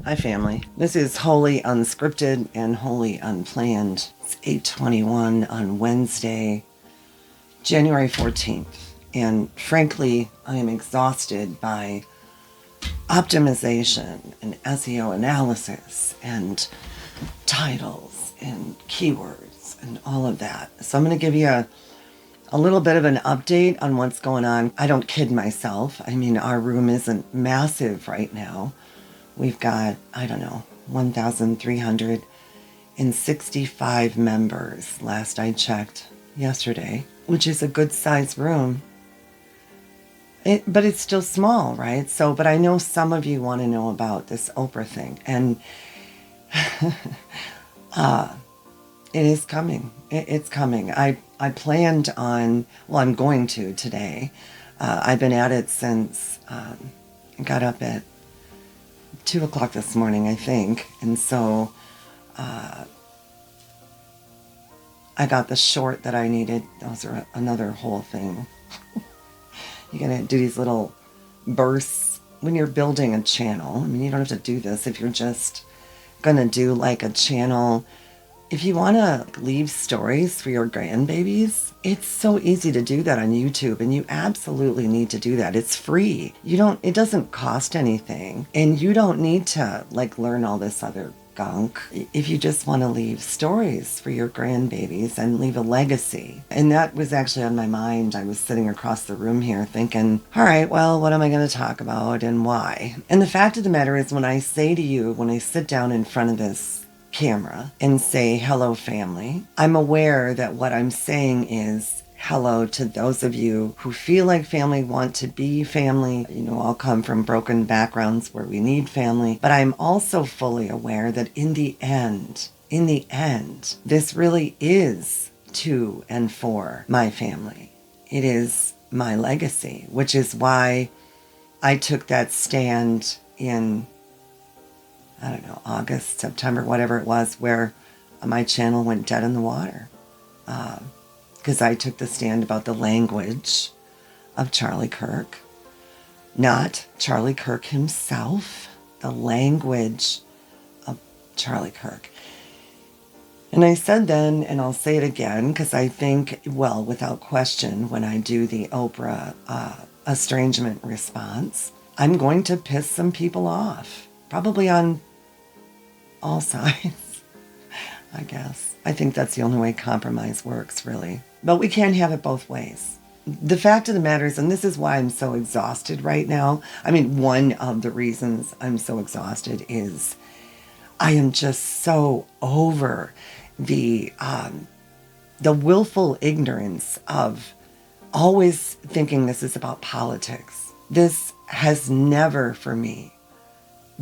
Hi family. This is wholly unscripted and wholly unplanned. It's 8:21 on Wednesday, January 14th. And frankly, I am exhausted by optimization and SEO analysis and titles and keywords and all of that. So I'm going to give you a little bit of an update on what's going on. I don't kid myself. I mean, our room isn't massive right now. We've got, 1,365 members last I checked yesterday, which is a good sized room. But it's still small, right? But I know some of you want to know about this Oprah thing. And it is coming. It's coming. I planned on, I'm going to today. I've been at it since I got up at 2 o'clock this morning, I think. And so I got the short that I needed. Those are another whole thing. You're going to do these little bursts when you're building a channel. I mean, you don't have to do this if you're just going to do like a channel. If you want to leave stories for your grandbabies, it's so easy to do that on YouTube, and you absolutely need to do that. It's free. It doesn't cost anything, and you don't need to learn all this other gunk if you just want to leave stories for your grandbabies and leave a legacy. And that was actually on my mind. I was sitting across the room here thinking, all right, well, what am I going to talk about and why? And the fact of the matter is, when I say to you, when I sit down in front of this camera and say hello family, I'm aware that what I'm saying is hello to those of you who feel like family, want to be family. All come from broken backgrounds where we need family. But I'm also fully aware that in the end, this really is to and for my family. It is my legacy, which is why I took that stand in August, September, whatever it was, where my channel went dead in the water. Because I took the stand about the language of Charlie Kirk. Not Charlie Kirk himself, the language of Charlie Kirk. And I said then, and I'll say it again, because I think, without question, when I do the Oprah estrangement response, I'm going to piss some people off. Probably on all sides, I guess. I think that's the only way compromise works, really. But we can't have it both ways. The fact of the matter is, and this is why I'm so exhausted right now. I mean, one of the reasons I'm so exhausted is I am just so over the willful ignorance of always thinking this is about politics. This has never, for me,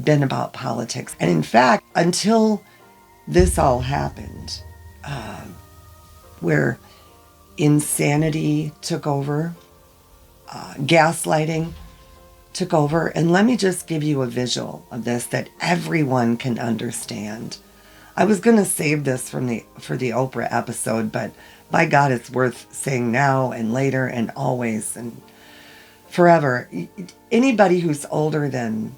been about politics. And in fact, until this all happened, where insanity took over, gaslighting took over. And let me just give you a visual of this that everyone can understand. I was going to save this for the Oprah episode, but by God, it's worth saying now and later and always and forever. Anybody who's older than,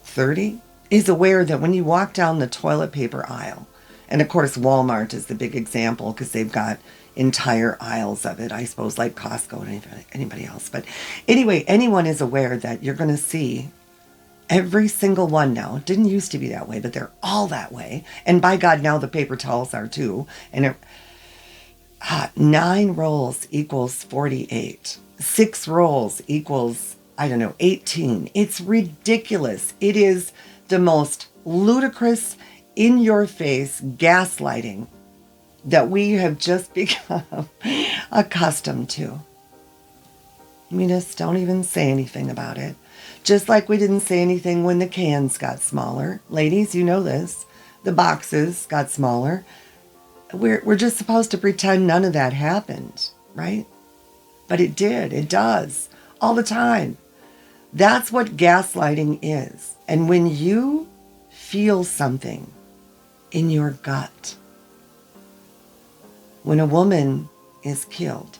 30 is aware that when you walk down the toilet paper aisle, and of course Walmart is the big example because they've got entire aisles of it, I suppose, like Costco and anybody else. But anyway, anyone is aware that you're going to see every single one now. It didn't used to be that way, but they're all that way. And by God, now the paper towels are too. And 9 rolls equals 48. 6 rolls equals 18. It's ridiculous. It is the most ludicrous, in your face gaslighting that we have just become accustomed to. We just don't even say anything about it. Just like we didn't say anything when the cans got smaller. Ladies, you know this. The boxes got smaller. We're just supposed to pretend none of that happened, right? But it did. It does. All the time. That's what gaslighting is. And when you feel something in your gut, when a woman is killed,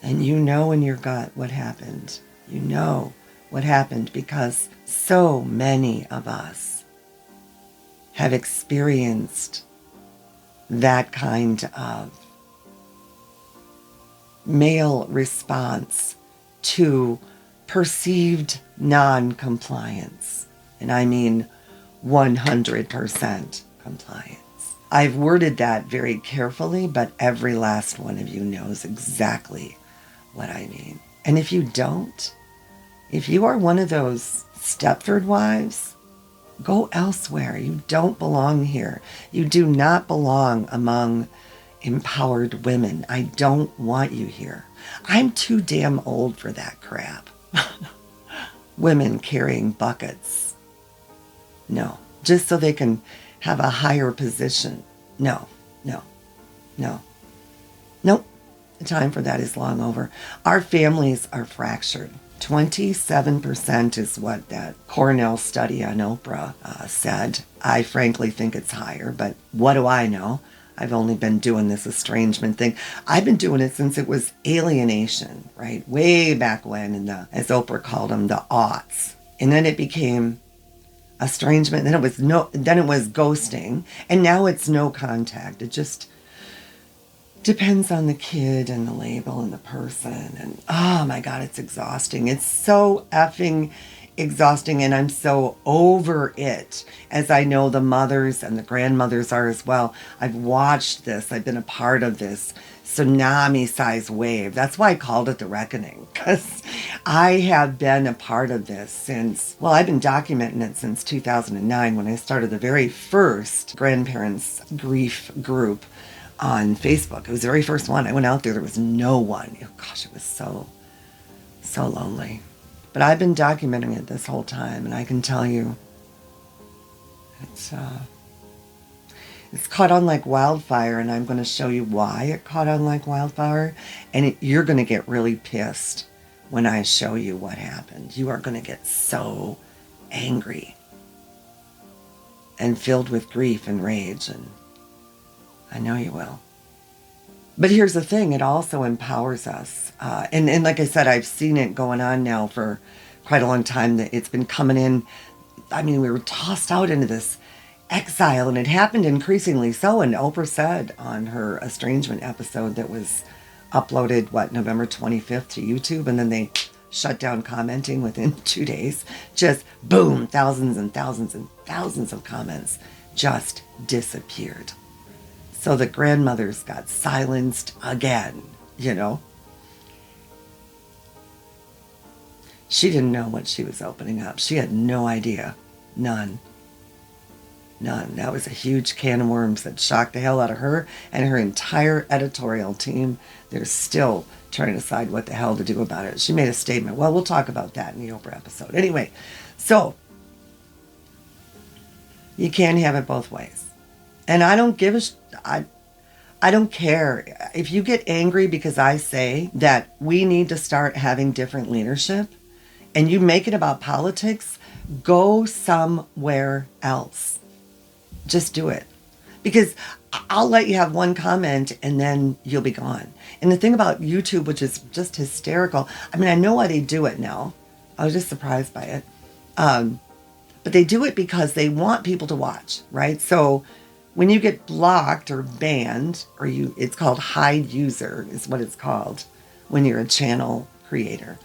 and you know in your gut what happened, you know what happened, because so many of us have experienced that kind of male response to perceived non-compliance. And I mean 100% compliance. I've worded that very carefully, but every last one of you knows exactly what I mean. And if you don't, if you are one of those Stepford wives, go elsewhere. You don't belong here. You do not belong among empowered women. I don't want you here. I'm too damn old for that crap. Women carrying buckets. No. Just so they can have a higher position. No. Nope. The time for that is long over. Our families are fractured. 27% is what that Cornell study on Oprah said. I frankly think it's higher, but what do I know? I've only been doing this estrangement thing. I've been doing it since it was alienation, right? Way back when in the, as Oprah called them, the aughts. And then it became estrangement. Then it was ghosting. And now it's no contact. It just depends on the kid and the label and the person. And oh my God, it's exhausting. It's so effing exhausting, and I'm so over it, as I know the mothers and the grandmothers are as well. I've watched this. I've been a part of this tsunami-sized wave. That's why I called it The Reckoning, because I have been a part of this since, well, I've been documenting it since 2009 when I started the very first grandparents grief group on Facebook. It was the very first one. I went out there was no one. Oh, gosh, it was so lonely. But I've been documenting it this whole time, and I can tell you, it's caught on like wildfire, and I'm going to show you why it caught on like wildfire, and you're going to get really pissed when I show you what happened. You are going to get so angry and filled with grief and rage, and I know you will. But here's the thing, it also empowers us. And like I said, I've seen it going on now for quite a long time. That it's been coming in. I mean, we were tossed out into this exile, and it happened increasingly so. And Oprah said on her estrangement episode that was uploaded, November 25th to YouTube, and then they shut down commenting within 2 days. Just boom, thousands and thousands and thousands of comments just disappeared. So the grandmothers got silenced again, you know. She didn't know what she was opening up. She had no idea. None. That was a huge can of worms that shocked the hell out of her and her entire editorial team. They're still trying to decide what the hell to do about it. She made a statement. Well, we'll talk about that in the Oprah episode. Anyway, so you can't have it both ways. And I don't give I don't care. If you get angry because I say that we need to start having different leadership and you make it about politics, go somewhere else. Just do it. Because I'll let you have one comment and then you'll be gone. And the thing about YouTube, which is just hysterical, I mean, I know why they do it now. I was just surprised by it. But they do it because they want people to watch, right? So when you get blocked or banned, or it's called hide user is what it's called when you're a channel creator.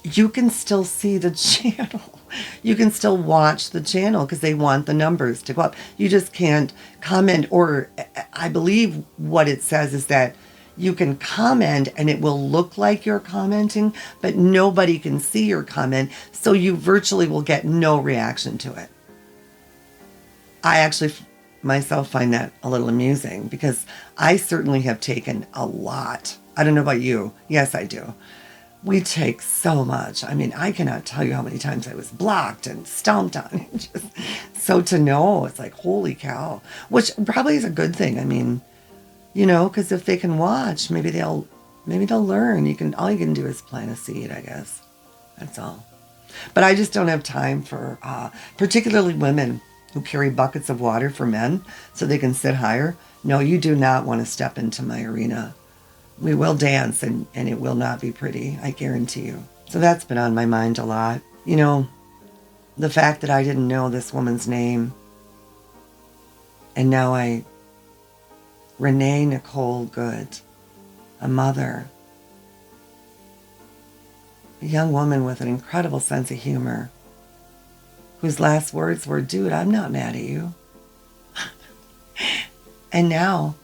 You can still see the channel. You can still watch the channel because they want the numbers to go up. You just can't comment, or I believe what it says is that you can comment and it will look like you're commenting, but nobody can see your comment, so you virtually will get no reaction to it. I actually myself find that a little amusing because I certainly have taken a lot. I don't know about you. Yes, I do. We take so much. I mean, I cannot tell you how many times I was blocked and stomped on. So to know, it's like, holy cow, which probably is a good thing. I mean, you know, because if they can watch, maybe they'll learn. All you can do is plant a seed, I guess. That's all. But I just don't have time for, particularly women who carry buckets of water for men so they can sit higher. No, you do not want to step into my arena. We will dance and it will not be pretty, I guarantee you. So that's been on my mind a lot. You know, the fact that I didn't know this woman's name, and now Renee Nicole Good, a mother, a young woman with an incredible sense of humor, whose last words were, dude, I'm not mad at you. And now,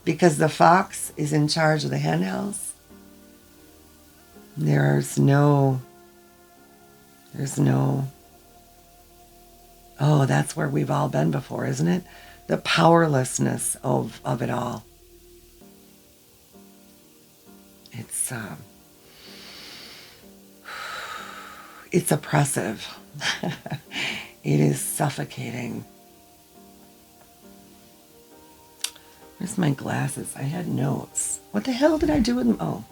because the fox is in charge of the hen house, there's no, oh, that's where we've all been before, isn't it? The powerlessness of it all. It's oppressive. It is suffocating. Where's my glasses? I had notes. What the hell did I do with them? Oh.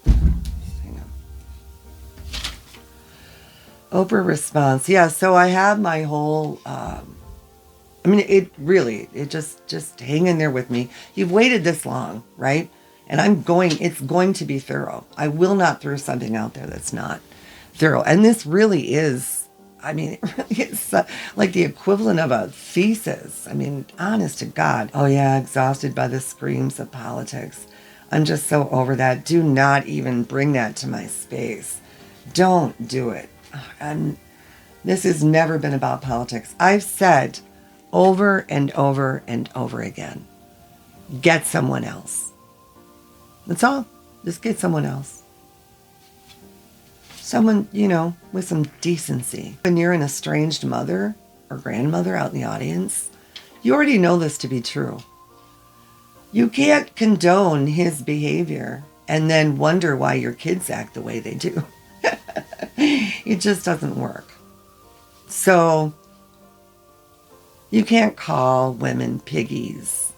Hang on. Oprah response. Yeah, so I have my whole... it just hang in there with me. You've waited this long, right? And it's going to be thorough. I will not throw something out there that's not thorough. And this really is, it really is like the equivalent of a thesis. Honest to God. Oh yeah, exhausted by the screams of politics. I'm just so over that. Do not even bring that to my space. Don't do it. And this has never been about politics. I've said over and over and over again, get someone else. That's all. Just get someone else. Someone, with some decency. When you're an estranged mother or grandmother out in the audience, you already know this to be true. You can't condone his behavior and then wonder why your kids act the way they do. It just doesn't work. So, you can't call women piggies,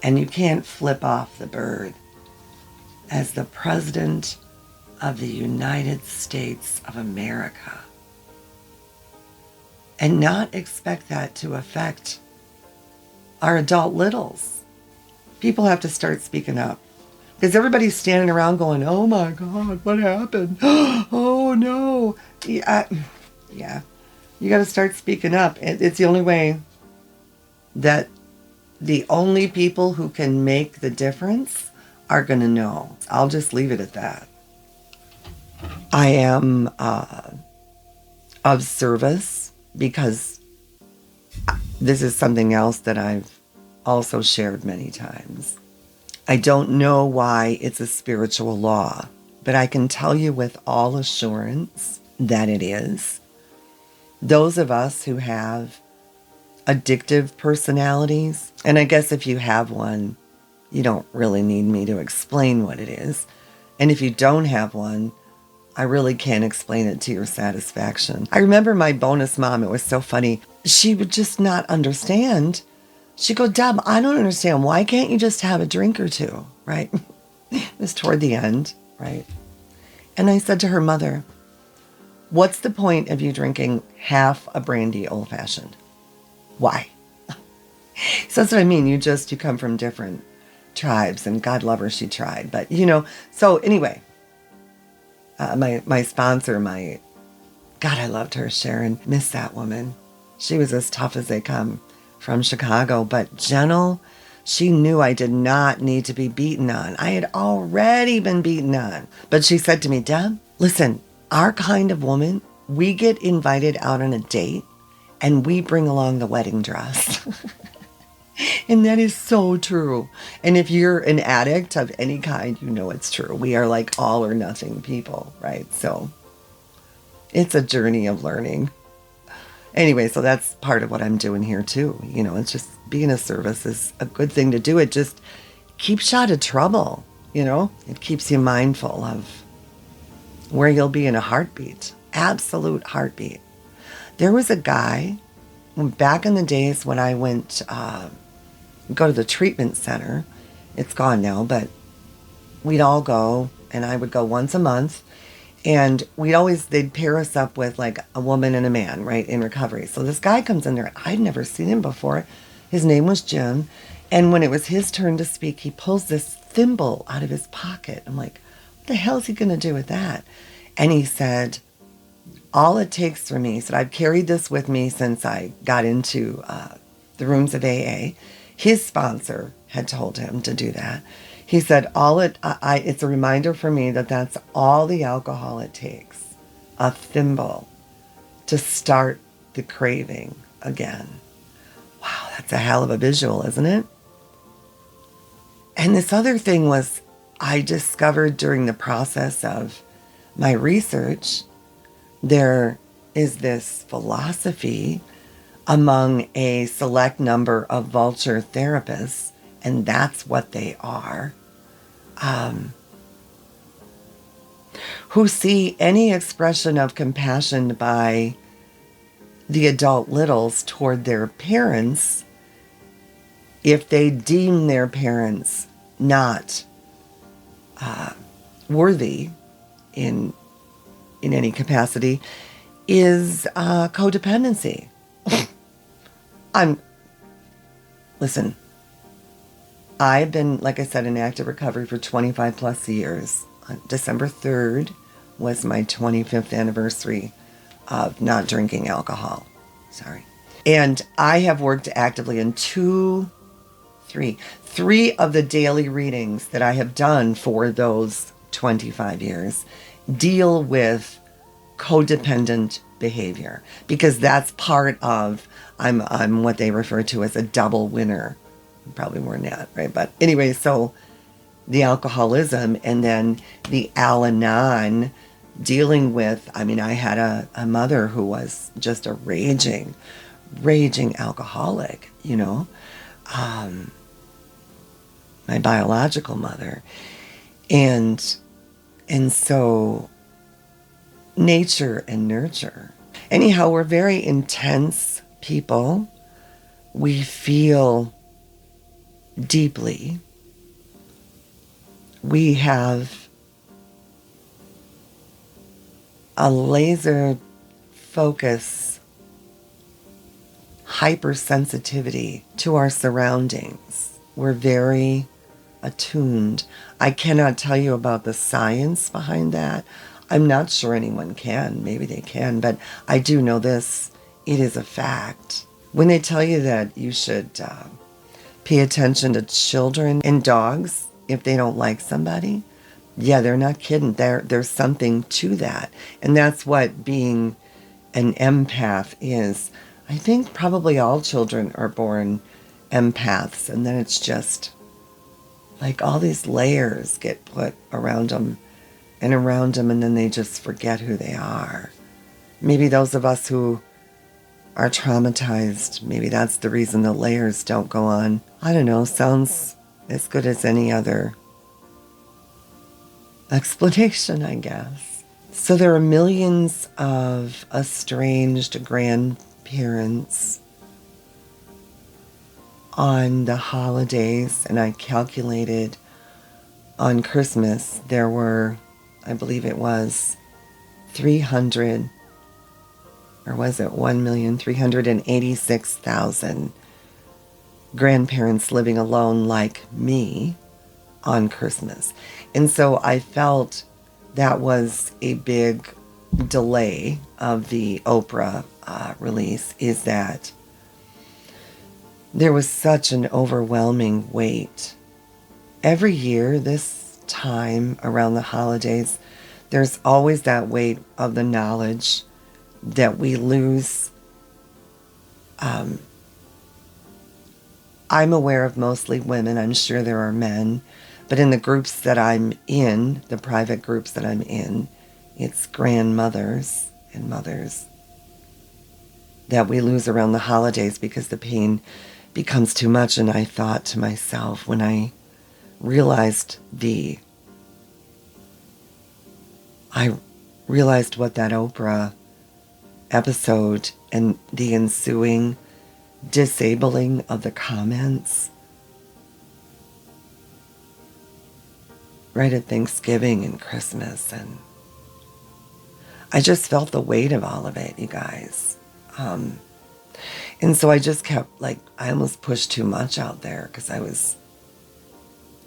and you can't flip off the bird as the President of the United States of America and not expect that to affect our adult littles. People have to start speaking up, because everybody's standing around going, oh my God, what happened? Oh no. Yeah. You got to start speaking up. It's the only way that the only people who can make the difference are going to know. I'll just leave it at that. I am of service because this is something else that I've also shared many times. I don't know why it's a spiritual law, but I can tell you with all assurance that it is. Those of us who have addictive personalities, and I guess if you have one, you don't really need me to explain what it is. And if you don't have one, I really can't explain it to your satisfaction. I remember my bonus mom, it was so funny. She would just not understand. She'd go, Deb, I don't understand. Why can't you just have a drink or two, right? It was toward the end, right? And I said to her mother, what's the point of you drinking half a brandy old-fashioned? Why? So that's what I mean. You come from different tribes, and God love her, she tried. But, so anyway, my sponsor, God, I loved her, Sharon. Miss that woman. She was as tough as they come from Chicago, but gentle. She knew I did not need to be beaten on. I had already been beaten on. But she said to me, Deb, listen, our kind of woman, we get invited out on a date and we bring along the wedding dress. And that is so true. And if you're an addict of any kind, you know it's true. We are like all or nothing people, right? So it's a journey of learning. Anyway, so that's part of what I'm doing here too. It's just being of service is a good thing to do. It just keeps you out of trouble, It keeps you mindful of where you'll be in a heartbeat. Absolute heartbeat. There was a guy back in the days when I went go to the treatment center. It's gone now, but we'd all go, and I would go once a month, and they'd pair us up with like a woman and a man, right, in recovery. So this guy comes in there. I'd never seen him before. His name was Jim, and when it was his turn to speak, he pulls this thimble out of his pocket. I'm like, the hell's he going to do with that? And he said, all it takes for me, he said, I've carried this with me since I got into the rooms of AA. His sponsor had told him to do that. He said, it's a reminder for me that that's all the alcohol it takes, a thimble, to start the craving again. Wow, that's a hell of a visual, isn't it? And this other thing was, I discovered during the process of my research, there is this philosophy among a select number of Vulture therapists, and that's what they are, who see any expression of compassion by the adult littles toward their parents, if they deem their parents not worthy in any capacity, is codependency. Listen, I've been, like I said, in active recovery for 25 plus years. December 3rd was my 25th anniversary of not drinking alcohol. Sorry. And I have worked actively in three of the daily readings that I have done for those 25 years deal with codependent behavior, because that's part of, I'm what they refer to as a double winner. Probably more than that, right? But anyway, so the alcoholism and then the Al-Anon dealing with, I had a mother who was just a raging alcoholic, my biological mother. And so nature and nurture. Anyhow, we're very intense people. We feel deeply. We have a laser focus, hypersensitivity to our surroundings. We're very attuned. I cannot tell you about the science behind that. I'm not sure anyone can. Maybe they can, but I do know this. It is a fact. When they tell you that you should pay attention to children and dogs if they don't like somebody, yeah, they're not kidding. There's something to that. And that's what being an empath is. I think probably all children are born empaths, and then it's just like all these layers get put around them, and then they just forget who they are. Maybe those of us who are traumatized, maybe that's the reason the layers don't go on. I don't know, sounds as good as any other explanation, I guess. So there are millions of estranged grandparents on the holidays, and I calculated on Christmas there were, I believe it was 300, or was it 1,386,000 grandparents living alone like me on Christmas. And so I felt that was a big delay of the Oprah release, is that there was such an overwhelming weight. Every year, this time around the holidays, there's always that weight of the knowledge that we lose. I'm aware of mostly women. I'm sure there are men. But in the groups that I'm in, the private groups that I'm in, it's grandmothers and mothers that we lose around the holidays because the pain becomes too much. And I thought to myself, when I realized what that Oprah episode and the ensuing disabling of the comments right at Thanksgiving and Christmas, and I just felt the weight of all of it, you guys. And so I just kept, I almost pushed too much out there because I was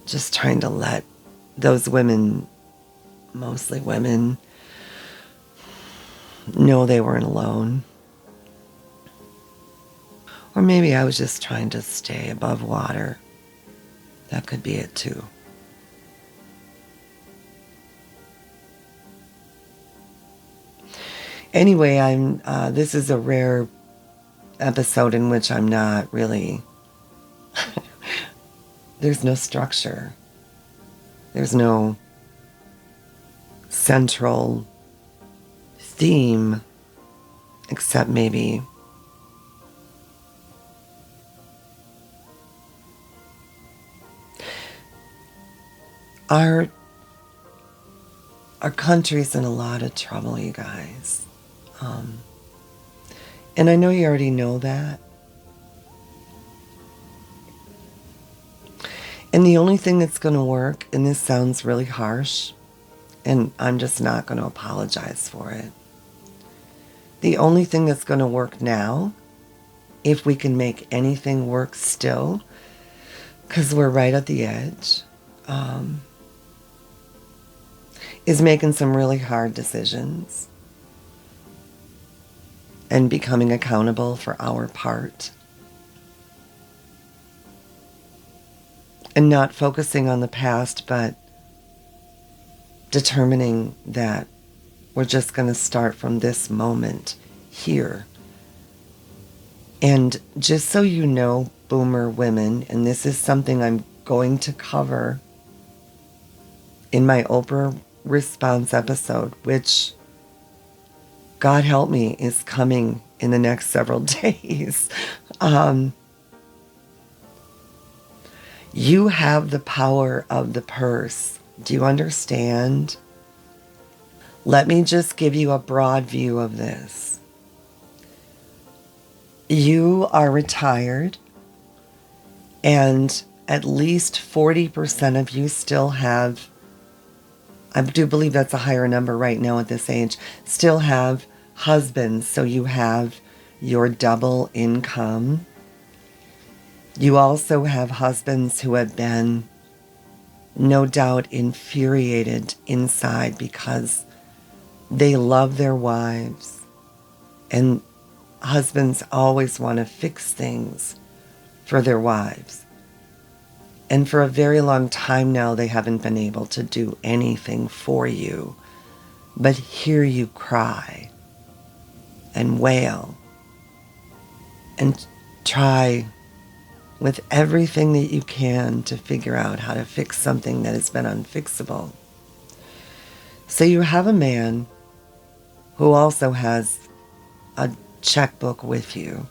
just trying to let those women mostly women, know they weren't alone. Or maybe I was just trying to stay above water. That could be it too. Anyway, this is a rare episode in which I'm not really, there's no structure. There's no central theme, except maybe our country's in a lot of trouble, you guys. And I know you already know that. And the only thing that's going to work, and this sounds really harsh, and I'm just not going to apologize for it. The only thing that's going to work now, if we can make anything work still, because we're right at the edge, is making some really hard decisions and becoming accountable for our part. And not focusing on the past, but determining that we're just going to start from this moment here. And just so you know, boomer women, and this is something I'm going to cover in my Oprah response episode, which, God help me, is coming in the next several days. You have the power of the purse. Do you understand? Let me just give you a broad view of this. You are retired, and at least 40% of you still have, I do believe that's a higher number right now at this age, still have husbands. So you have your double income. You also have husbands who have been, no doubt, infuriated inside because they love their wives. And husbands always want to fix things for their wives. And for a very long time now, they haven't been able to do anything for you but hear you cry and wail and try with everything that you can to figure out how to fix something that has been unfixable. So you have a man who also has a checkbook with you.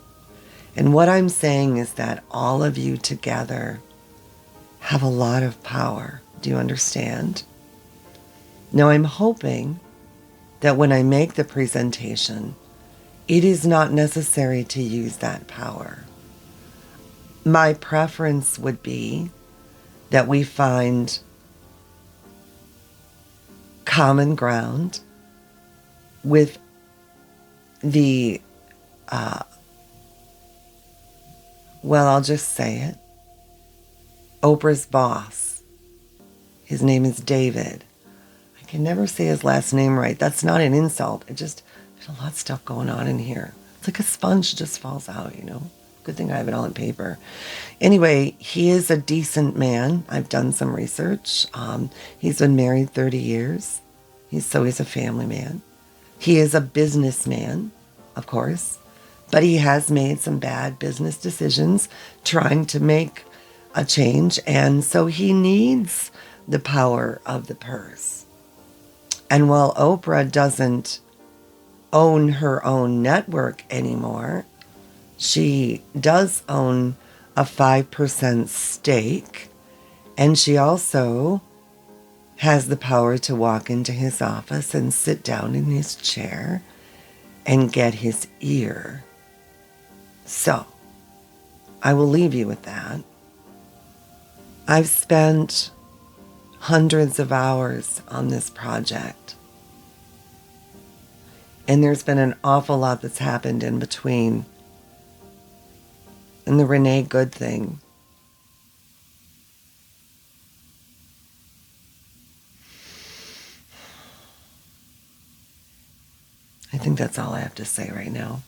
And what I'm saying is that all of you together have a lot of power. Do you understand? Now I'm hoping that when I make the presentation, it is not necessary to use that power. My preference would be that we find common ground with the, well, I'll just say it, Oprah's boss. His name is David. I can never say his last name right. That's not an insult. There's a lot of stuff going on in here. It's like a sponge just falls out, you know. Good thing I have it all on paper. Anyway, he is a decent man. I've done some research. He's been married 30 years. He's a family man. He is a businessman, of course, but he has made some bad business decisions trying to make a change, and so he needs the power of the purse. And while Oprah doesn't own her own network anymore, she does own a 5% stake, and she also has the power to walk into his office and sit down in his chair and get his ear. So, I will leave you with that. I've spent hundreds of hours on this project, and there's been an awful lot that's happened in between. And the Renee Good thing. I think that's all I have to say right now.